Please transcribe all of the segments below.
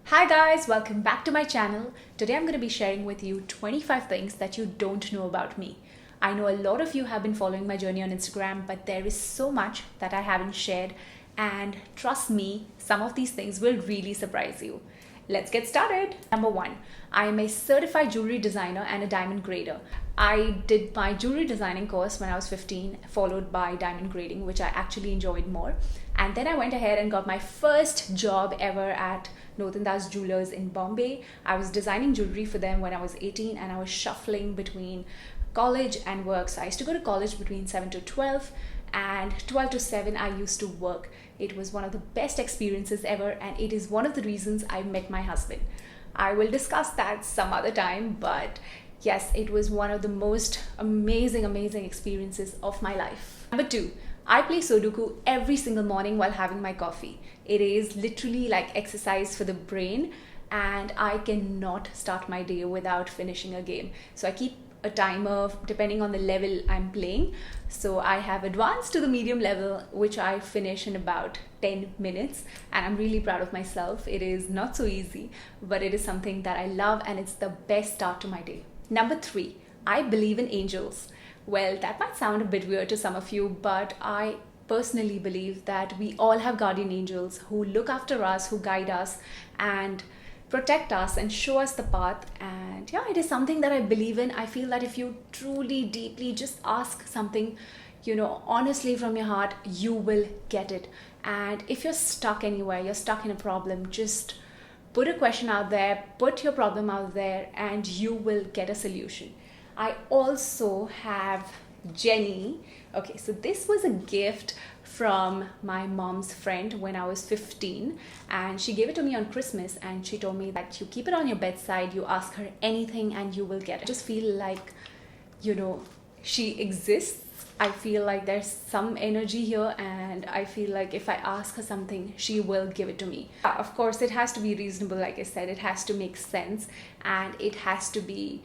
Hi guys, welcome back to my channel. Today I'm going to be sharing with you 25 things that you don't know about me. I know a lot of you have been following my journey on Instagram, but there is so much that I haven't shared, and trust me, some of these things will really surprise you. Let's get started. Number 1, I am a certified jewelry designer and a diamond grader. I did my jewelry designing course when I was 15, followed by diamond grading, which I actually enjoyed more. And then I went ahead and got my first job ever at Northern Das Jewelers in Bombay. I was designing jewelry for them when I was 18, and I was shuffling between college and work. So I used to go to college between 7 to 12, and 12 to 7 I used to work. It was one of the best experiences ever, and it is one of the reasons I met my husband. I will discuss that some other time, but yes, it was one of the most amazing experiences of my life. Number 2, I play Sudoku every single morning while having my coffee. It is literally like exercise for the brain, and I cannot start my day without finishing a game. So I keep a timer depending on the level I'm playing. So I have advanced to the medium level, which I finish in about 10 minutes, and I'm really proud of myself. It is not so easy, but it is something that I love, and it's the best start to my day. Number 3, I believe in angels. Well, that might sound a bit weird to some of you, but I personally believe that we all have guardian angels who look after us, who guide us and protect us and show us the path. And yeah, it is something that I believe in. I feel that if you truly, deeply just ask something, honestly from your heart, you will get it. And if you're stuck anywhere, you're stuck in a problem, just put a question out there, put your problem out there, and you will get a solution. I also have Jenny. Okay, so this was a gift from my mom's friend when I was 15, and she gave it to me on Christmas, and she told me that you keep it on your bedside, you ask her anything and you will get it. I just feel like, she exists. I feel like there's some energy here, and I feel like if I ask her something, she will give it to me. Of course, it has to be reasonable, like I said, it has to make sense, and it has to be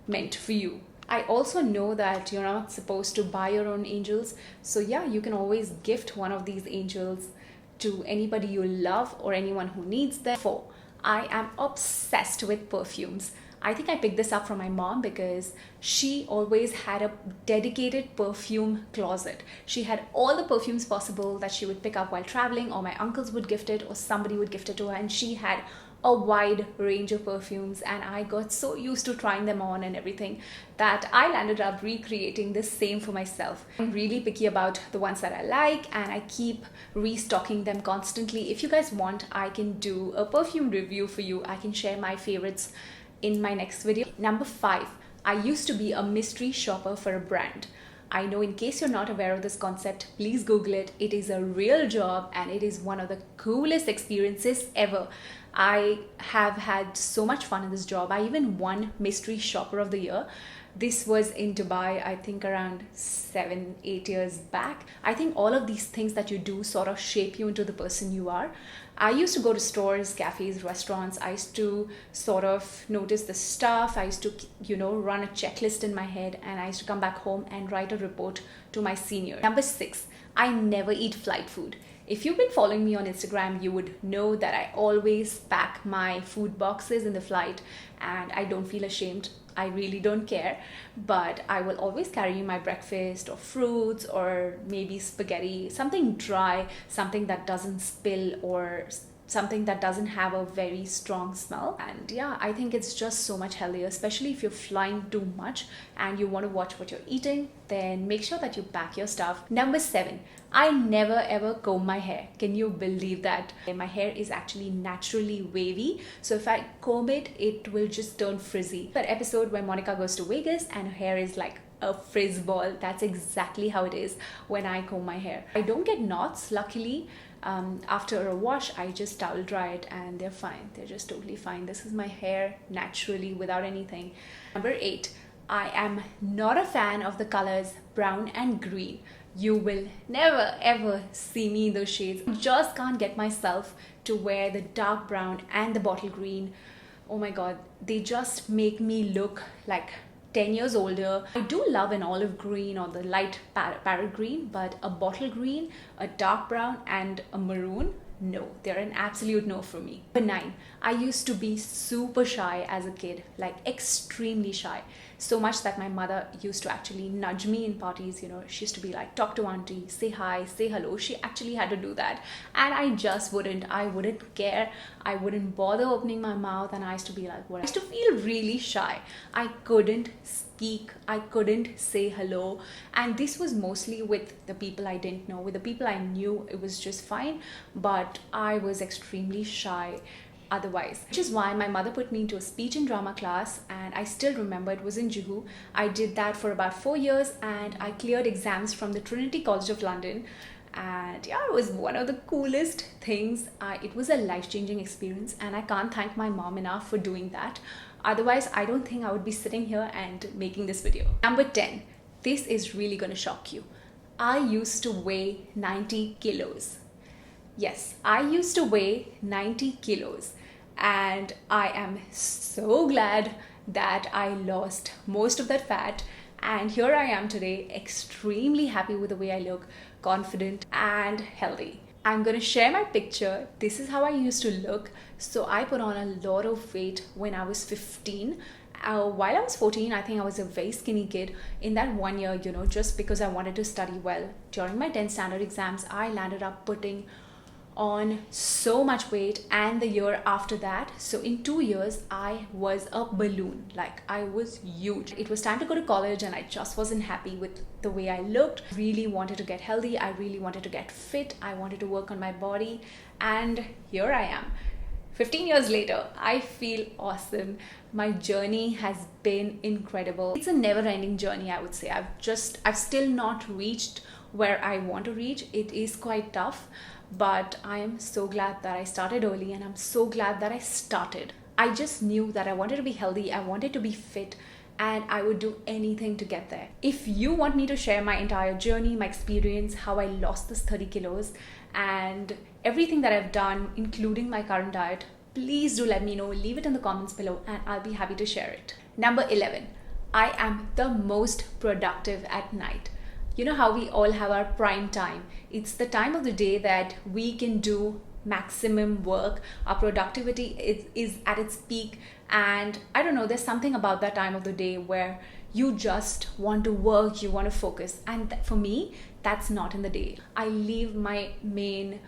meant for you. I also know that you're not supposed to buy your own angels. So yeah, you can always gift one of these angels to anybody you love or anyone who needs them. 4, I am obsessed with perfumes. I think I picked this up from my mom because she always had a dedicated perfume closet. She had all the perfumes possible that she would pick up while traveling, or my uncles would gift it, or somebody would gift it to her, and she had a wide range of perfumes, and I got so used to trying them on and everything that I landed up recreating the same for myself. I'm really picky about the ones that I like, and I keep restocking them constantly. If you guys want, I can do a perfume review for you. I can share my favorites in my next video. Number 5, I used to be a mystery shopper for a brand. I know, in case you're not aware of this concept, please Google it. It is a real job, and it is one of the coolest experiences ever. I have had so much fun in this job. I even won Mystery Shopper of the Year. This was in Dubai, I think around 7-8 years back. I think all of these things that you do sort of shape you into the person you are. I used to go to stores, cafes, restaurants. I used to sort of notice the stuff. I used to, run a checklist in my head, and I used to come back home and write a report to my senior. Number 6, I never eat flight food. If you've been following me on Instagram, you would know that I always pack my food boxes in the flight, and I don't feel ashamed. I really don't care, but I will always carry my breakfast or fruits or maybe spaghetti, something dry, something that doesn't spill, or something that doesn't have a very strong smell. And yeah, I think it's just so much healthier, especially if you're flying too much and you want to watch what you're eating. Then make sure that you pack your stuff. Number 7, I never ever comb my hair. Can you believe that? My hair is actually naturally wavy, so if I comb it, it will just turn frizzy. That episode where Monica goes to Vegas and her hair is like a frizz ball, that's exactly how it is when I comb my hair. I don't get knots, luckily. After a wash, I just towel dry it, and they're fine. They're just totally fine. This is my hair naturally, without anything. Number 8, I am not a fan of the colors brown and green. You will never ever see me in those shades. I just can't get myself to wear the dark brown and the bottle green. Oh my god, they just make me look like 10 years older. I do love an olive green or the light parrot green, but a bottle green, a dark brown, and a maroon, no. They're an absolute no for me. Number 9, I used to be super shy as a kid, like extremely shy. So much that my mother used to actually nudge me in parties. She used to be like, talk to auntie, say hi, say hello. She actually had to do that. And I just wouldn't. I wouldn't care. I wouldn't bother opening my mouth. And I used to be like, what? I used to feel really shy. I couldn't speak. I couldn't say hello. And this was mostly with the people I didn't know. With the people I knew, it was just fine. But I was extremely shy otherwise, which is why my mother put me into a speech and drama class, and I still remember it was in Juhu. I did that for about 4 years, and I cleared exams from the Trinity College of London. And yeah, it was one of the coolest things. It was a life-changing experience, and I can't thank my mom enough for doing that. Otherwise, I don't think I would be sitting here and making this video. Number 10. This is really going to shock you. I used to weigh 90 kilos. Yes, I used to weigh 90 kilos. And I am so glad that I lost most of that fat. And here I am today, extremely happy with the way I look, confident and healthy. I'm going to share my picture. This is how I used to look. So I put on a lot of weight when I was 15. While I was 14, I think I was a very skinny kid. In that 1 year, just because I wanted to study well. During my 10th standard exams, I landed up putting on so much weight, and the year after that, so in 2 years, I was a balloon. Like, I was huge. It was time to go to college, and I just wasn't happy with the way I looked. I really wanted to get healthy. I really wanted to get fit. I wanted to work on my body, and here I am. 15 years later, I feel awesome. My journey has been incredible. It's a never-ending journey, I would say. I've still not reached where I want to reach. It is quite tough, but I am so glad that I started early, and I'm so glad that I started. I just knew that I wanted to be healthy, I wanted to be fit, and I would do anything to get there. If you want me to share my entire journey, my experience, how I lost this 30 kilos, and everything that I've done, including my current diet, please do let me know. Leave it in the comments below, and I'll be happy to share it. Number 11, I am the most productive at night. You know how we all have our prime time. It's the time of the day that we can do maximum work. Our productivity is at its peak. And I don't know, there's something about that time of the day where you just want to work, you want to focus. And for me, that's not in the day. I leave my main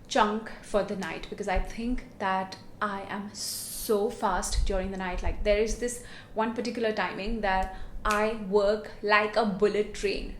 chunk for the night because I think that I am so fast during the night. Like, there is this one particular timing that I work like a bullet train.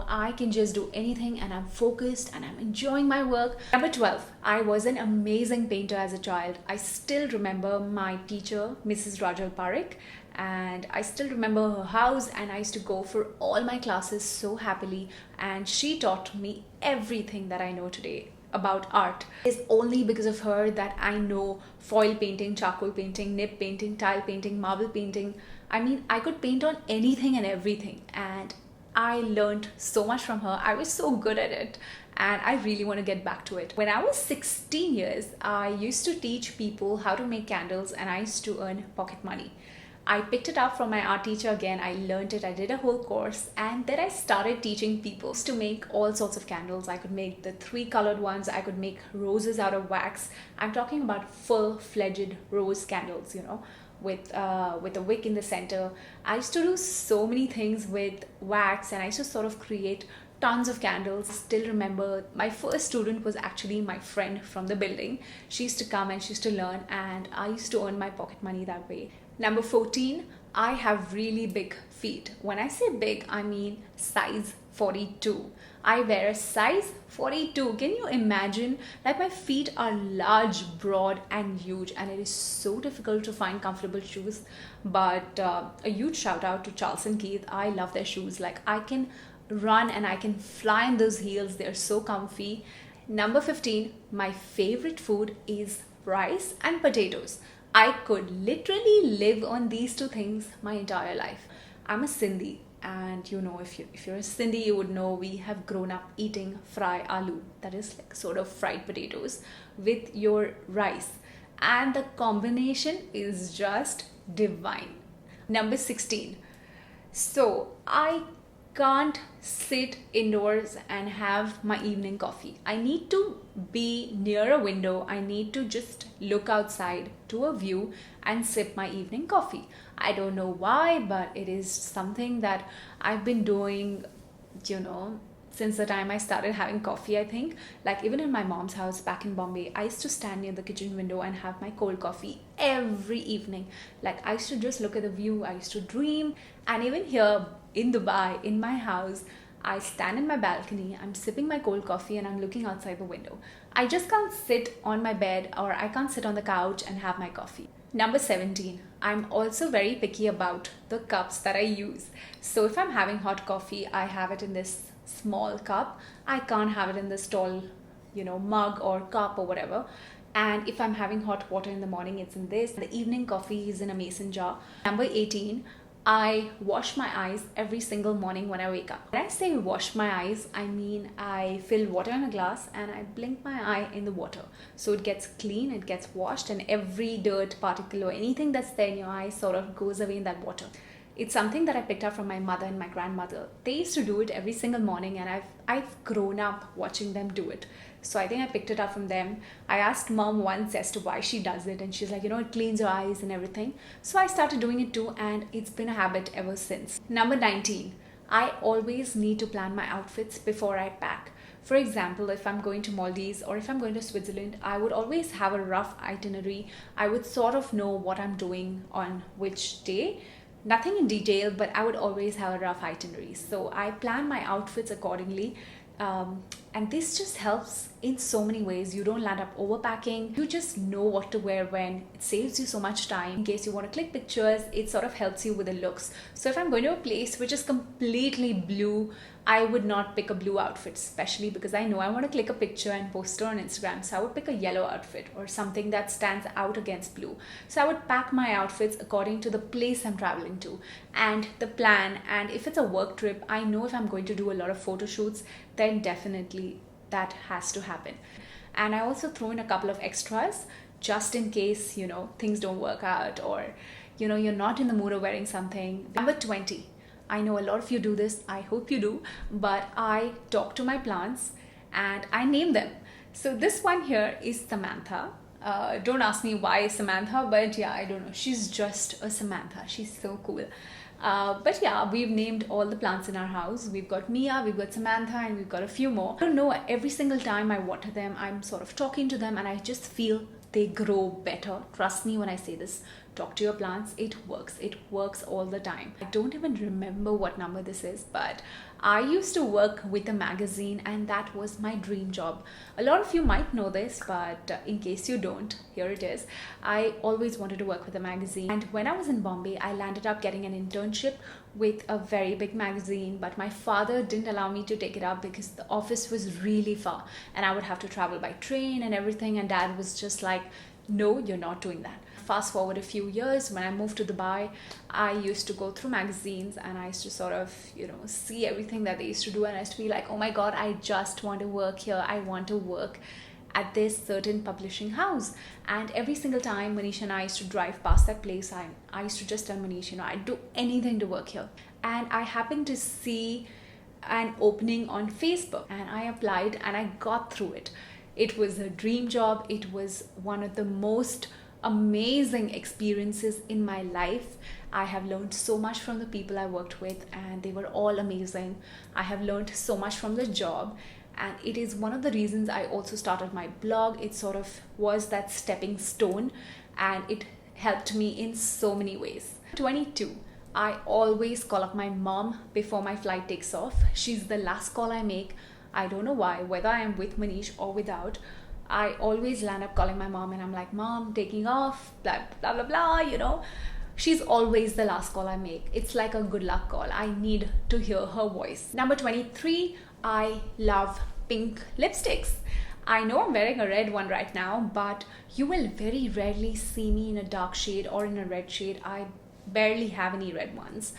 I can just do anything, and I'm focused and I'm enjoying my work. Number 12, I was an amazing painter as a child. I still remember my teacher, Mrs. Rajal Parekh, and I still remember her house, and I used to go for all my classes so happily, and she taught me everything that I know today about art. It's only because of her that I know foil painting, charcoal painting, nib painting, tile painting, marble painting. I mean, I could paint on anything and everything, and I learned so much from her. I was so good at it, and I really want to get back to it. When I was 16 years, I used to teach people how to make candles, and I used to earn pocket money. I picked it up from my art teacher again. I learned it. I did a whole course, and then I started teaching people to make all sorts of candles. I could make the 3 colored ones. I could make roses out of wax. I'm talking about full-fledged rose candles, with a wick in the center. I used to do so many things with wax, and I used to sort of create tons of candles. Still remember, my first student was actually my friend from the building. She used to come and she used to learn, and I used to earn my pocket money that way. Number 14, I have really big feet. When I say big, I mean size 42. I wear a size 42. Can you imagine? Like, my feet are large, broad and huge, and it is so difficult to find comfortable shoes. But a huge shout out to Charles and Keith. I love their shoes. Like, I can run and I can fly in those heels. They're so comfy. Number 15, my favorite food is rice and potatoes. I could literally live on these 2 things my entire life. I'm a Sindhi, and if you're a Sindhi, you would know we have grown up eating fry aloo, that is like sort of fried potatoes, with your rice, and the combination is just divine. Number 16. So I can't sit indoors and have my evening coffee. I need to be near a window. I need to just look outside to a view and sip my evening coffee. I don't know why, but it is something that I've been doing, since the time I started having coffee. I think, like, even in my mom's house back in Bombay, I used to stand near the kitchen window and have my cold coffee every evening. Like, I used to just look at the view, I used to dream. And even here in Dubai, in my house, I stand in my balcony, I'm sipping my cold coffee and I'm looking outside the window. I just can't sit on my bed, or I can't sit on the couch and have my coffee. Number 17, I'm also very picky about the cups that I use. So if I'm having hot coffee, I have it in this small cup. I can't have it in this tall, mug or cup or whatever. And if I'm having hot water in the morning, it's in this. The evening coffee is in a mason jar. Number 18, I wash my eyes every single morning when I wake up. When I say wash my eyes, I mean I fill water in a glass and I blink my eye in the water. So it gets clean, it gets washed, and every dirt particle or anything that's there in your eye sort of goes away in that water. It's something that I picked up from my mother and my grandmother. They used to do it every single morning, and I've grown up watching them do it. So I think I picked it up from them. I asked mom once as to why she does it, and she's like, it cleans your eyes and everything. So I started doing it too, and it's been a habit ever since. Number 19, I always need to plan my outfits before I pack. For example, if I'm going to Maldives or if I'm going to Switzerland, I would always have a rough itinerary. I would sort of know what I'm doing on which day. Nothing in detail, but I would always have a rough itinerary. So I plan my outfits accordingly. And this just helps in so many ways. You don't land up overpacking. You just know what to wear when. It saves you so much time. In case you want to click pictures, it sort of helps you with the looks. So if I'm going to a place which is completely blue, I would not pick a blue outfit, especially because I know I want to click a picture and post it on Instagram. So I would pick a yellow outfit or something that stands out against blue. So I would pack my outfits according to the place I'm traveling to and the plan. And if it's a work trip, I know if I'm going to do a lot of photo shoots, then definitely that has to happen. And I also throw in a couple of extras just in case, things don't work out, or, you're not in the mood of wearing something. Number 20. I know a lot of you do this, I hope you do, but I talk to my plants and I name them. So this one here is Samantha. Don't ask me why Samantha, but yeah, I don't know. She's just a Samantha. She's so cool. But yeah, we've named all the plants in our house. We've got Mia, we've got Samantha, and we've got a few more. I don't know, every single time I water them, I'm sort of talking to them and I just feel they grow better. Trust me when I say this. Talk to your plants. It works all the time. I don't even remember what number this is, but I used to work with a magazine and that was my dream job. A lot of you might know this, but in case you don't, here it is. I always wanted to work with a magazine, and when I was in Bombay, I landed up getting an internship with a very big magazine, but my father didn't allow me to take it up because the office was really far and I would have to travel by train and everything, and dad was just like, no, you're not doing that. Fast forward a few years, when I moved to Dubai, I used to go through magazines and I used to sort of, see everything that they used to do, and I used to be like, oh my God, I just want to work here. I want to work at this certain publishing house. And every single time Manish and I used to drive past that place, I used to just tell Manish, I'd do anything to work here. And I happened to see an opening on Facebook and I applied and I got through it. It was a dream job. It was one of the most amazing experiences in my life. I have learned so much from the people I worked with and they were all amazing. I have learned so much from the job, and it is one of the reasons I also started my blog. It sort of was that stepping stone and it helped me in so many ways. 22. I always call up my mom before my flight takes off. She's the last call I make. I don't know why, whether I am with Manish or without, I always land up calling my mom and I'm like, Mom, taking off, blah, blah, blah, blah, She's always the last call I make. It's like a good luck call. I need to hear her voice. Number 23, I love pink lipsticks. I know I'm wearing a red one right now, but you will very rarely see me in a dark shade or in a red shade. I barely have any red ones.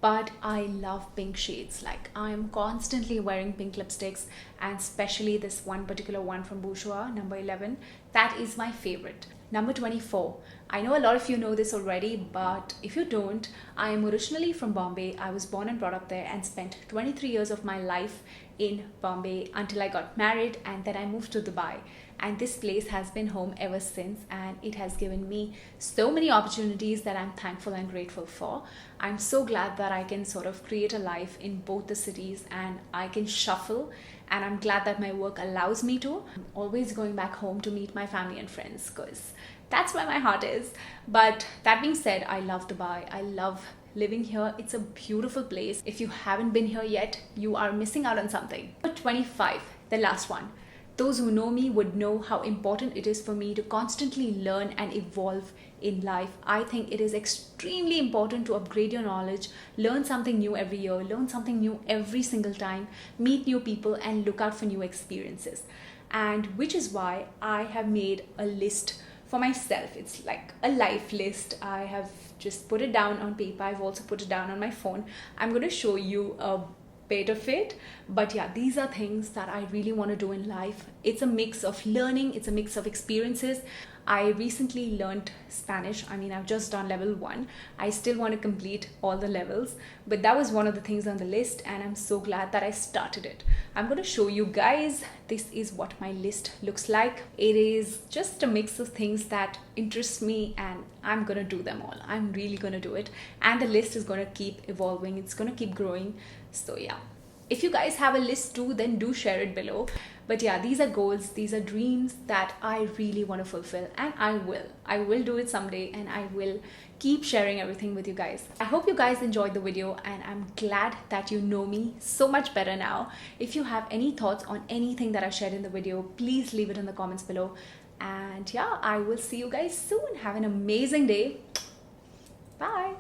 But I love pink shades. Like, I'm constantly wearing pink lipsticks, and especially this one particular one from Bourjois, number 11. That is my favorite. Number 24. I know a lot of you know this already, but if you don't, I am originally from Bombay. I was born and brought up there and spent 23 years of my life in Bombay until I got married, and then I moved to Dubai. And this place has been home ever since, and it has given me so many opportunities that I'm thankful and grateful for. I'm so glad that I can sort of create a life in both the cities and I can shuffle, and I'm glad that my work allows me to. I'm always going back home to meet my family and friends because that's where my heart is. But that being said, I love Dubai. I love living here. It's a beautiful place. If you haven't been here yet, you are missing out on something. Number 25, the last one. Those who know me would know how important it is for me to constantly learn and evolve in life. I think it is extremely important to upgrade your knowledge, learn something new every year, learn something new every single time, meet new people, and look out for new experiences. And which is why I have made a list for myself. It's like a life list. I have just put it down on paper. I've also put it down on my phone. I'm going to show you a bit of it, but yeah, these are things that I really want to do in life. It's a mix of learning, it's a mix of experiences. I recently learned Spanish. I mean, I've just done level 1. I still want to complete all the levels, but that was one of the things on the list, and I'm so glad that I started it. I'm going to show you guys. This is what my list looks like. It is just a mix of things that interest me, and I'm going to do them all. I'm really going to do it, and the list is going to keep evolving. It's going to keep growing. So yeah, if you guys have a list too, then do share it below. But yeah, these are goals, these are dreams that I really want to fulfill, and I will do it someday, and I will keep sharing everything with you guys. I hope you guys enjoyed the video, and I'm glad that you know me so much better now. If you have any thoughts on anything that I shared in the video, please leave it in the comments below. And yeah, I will see you guys soon. Have an amazing day. Bye.